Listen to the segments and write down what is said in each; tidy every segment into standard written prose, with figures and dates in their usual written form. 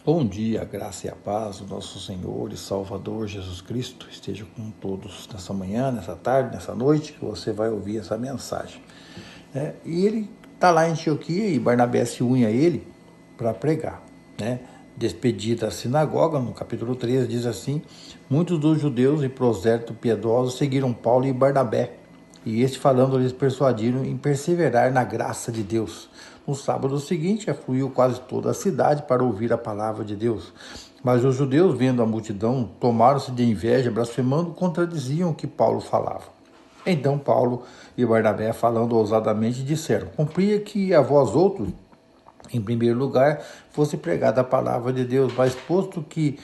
Bom dia, a graça e a paz do nosso Senhor e Salvador Jesus Cristo esteja com todos nessa manhã, nessa tarde, nessa noite, que você vai ouvir essa mensagem. E ele está lá em Antioquia e Barnabé se une a ele para pregar. Despedida da sinagoga, no capítulo 13, diz assim: muitos dos judeus e prosélitos piedosos seguiram Paulo e Barnabé, e este falando lhes persuadiram em perseverar na graça de Deus. No sábado seguinte, afluiu quase toda a cidade para ouvir a palavra de Deus. Mas os judeus, vendo a multidão, tomaram-se de inveja, blasfemando, contradiziam o que Paulo falava. Então Paulo e Barnabé, falando ousadamente, disseram: cumpria que a vós outros, em primeiro lugar, fosse pregada a palavra de Deus, mas posto que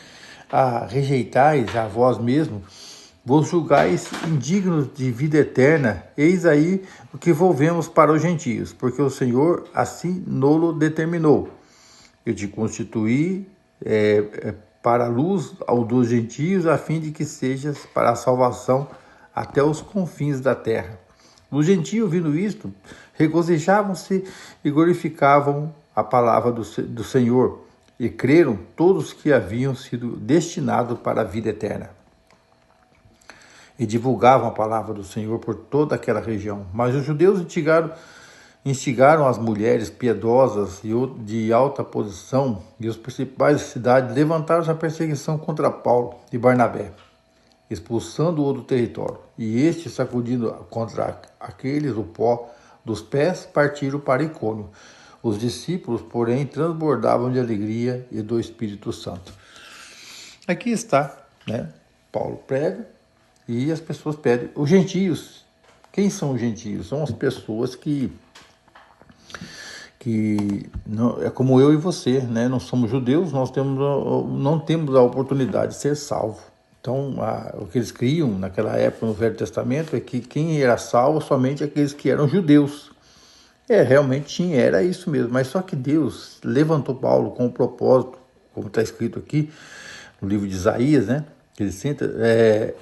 a rejeitais a vós mesmos, vos julgais indignos de vida eterna, eis aí o que volvemos para os gentios, porque o Senhor assim nolo determinou. Eu te constituí para a luz ao dos gentios, a fim de que sejas para a salvação até os confins da terra. Os gentios, vindo isto, regozijavam-se e glorificavam a palavra do Senhor, e creram todos que haviam sido destinados para a vida eterna. E divulgavam a palavra do Senhor por toda aquela região. Mas os judeus instigaram as mulheres piedosas e de alta posição e os principais da cidade, levantaram a perseguição contra Paulo e Barnabé, expulsando-o do território. E este, sacudindo contra aqueles o pó dos pés, partiram para Icônio. Os discípulos, porém, transbordavam de alegria e do Espírito Santo. Aqui está, Paulo prega e as pessoas pedem. Os gentios, quem são os gentios? São as pessoas que não, é como eu e você, não somos judeus, nós não temos a oportunidade de ser salvo. Então, o que eles criam naquela época no Velho Testamento é que quem era salvo somente aqueles que eram judeus. Realmente era isso mesmo, mas só que Deus levantou Paulo com o propósito, como está escrito aqui no livro de Isaías, que ele senta,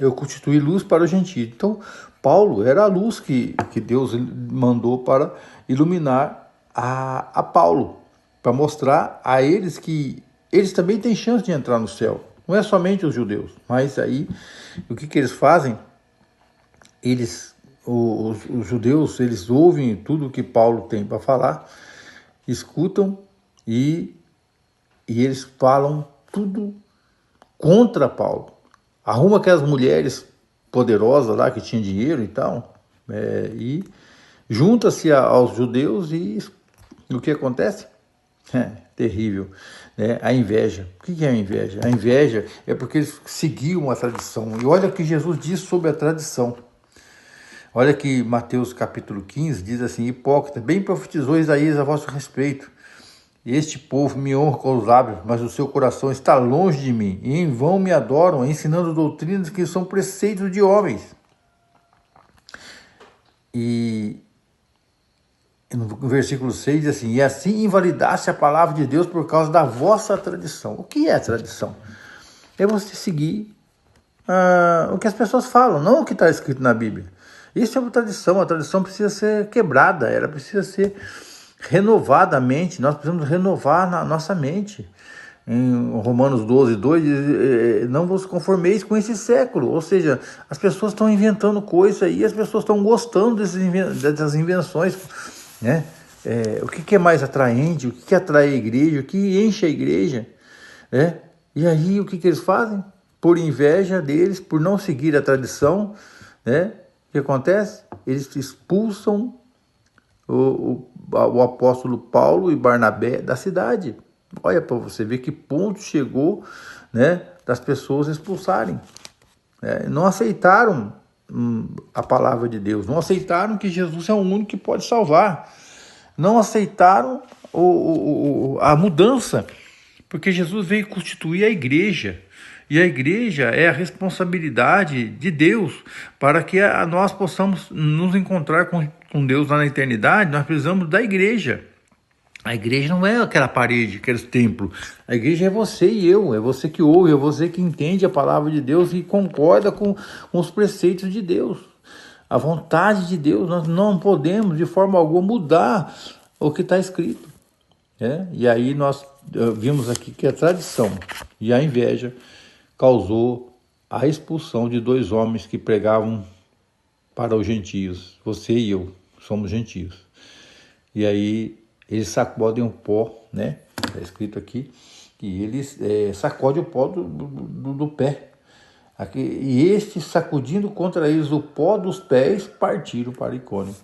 eu constituí luz para os gentios. Então, Paulo era a luz que Deus mandou para iluminar a Paulo, para mostrar a eles que eles também têm chance de entrar no céu. Não é somente os judeus, mas aí o que eles fazem? Os judeus, eles ouvem tudo o que Paulo tem para falar, escutam e eles falam tudo contra Paulo. Arruma aquelas mulheres poderosas lá que tinham dinheiro e tal, e junta-se aos judeus e o que acontece? Terrível, a inveja. O que é a inveja? A inveja é porque eles seguiam a tradição. E olha o que Jesus diz sobre a tradição. Olha que Mateus capítulo 15 diz assim: hipócrita, bem profetizou Isaías a vosso respeito. Este povo me honra com os lábios, mas o seu coração está longe de mim, e em vão me adoram, ensinando doutrinas que são preceitos de homens. E no versículo 6 diz assim: e assim invalidasse a palavra de Deus por causa da vossa tradição. O que é tradição? É você seguir o que as pessoas falam, não o que está escrito na Bíblia. Isso é uma tradição. A tradição precisa ser quebrada, ela precisa ser renovada a mente. Nós precisamos renovar a nossa mente. Em Romanos 12, 2 diz: não vos conformeis com esse século. Ou seja, as pessoas estão inventando coisas e as pessoas estão gostando dessas invenções. O que é mais atraente, o que atrai a igreja, o que enche a igreja. E aí o que eles fazem? Por inveja deles, por não seguir a tradição, o que acontece? Eles expulsam o apóstolo Paulo e Barnabé da cidade. Olha para você ver que ponto chegou, das pessoas expulsarem. Não aceitaram a palavra de Deus, não aceitaram que Jesus é o único que pode salvar, não aceitaram a mudança, porque Jesus veio constituir a igreja. E a igreja é a responsabilidade de Deus para que nós possamos nos encontrar com Deus lá na eternidade. Nós precisamos da igreja. A igreja não é aquela parede, aquele templo. A igreja é você e eu, é você que ouve, é você que entende a palavra de Deus e concorda com os preceitos de Deus. A vontade de Deus, nós não podemos de forma alguma mudar o que está escrito. E aí nós vimos aqui que a tradição e a inveja causou a expulsão de 2 homens que pregavam para os gentios. Você e eu somos gentios. E aí eles sacodem o pó, né? Está escrito aqui que eles sacodem o pó do pé. Aqui, e este, sacudindo contra eles o pó dos pés, partiram para Icônio.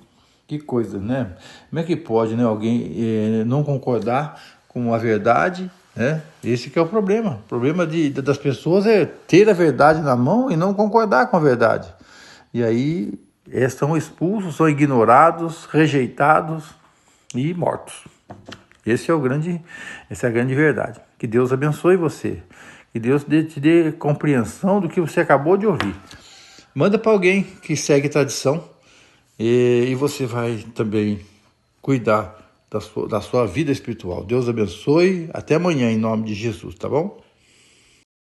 Que coisa, né? Como é que pode, né, alguém não concordar com a verdade, né? Esse que é o problema. O problema das pessoas é ter a verdade na mão e não concordar com a verdade. E aí são expulsos, são ignorados, rejeitados e mortos. Essa é a grande verdade. Que Deus abençoe você. Que Deus te dê compreensão do que você acabou de ouvir. Manda para alguém que segue tradição e você vai também cuidar da sua vida espiritual. Deus abençoe. Até amanhã, em nome de Jesus, tá bom?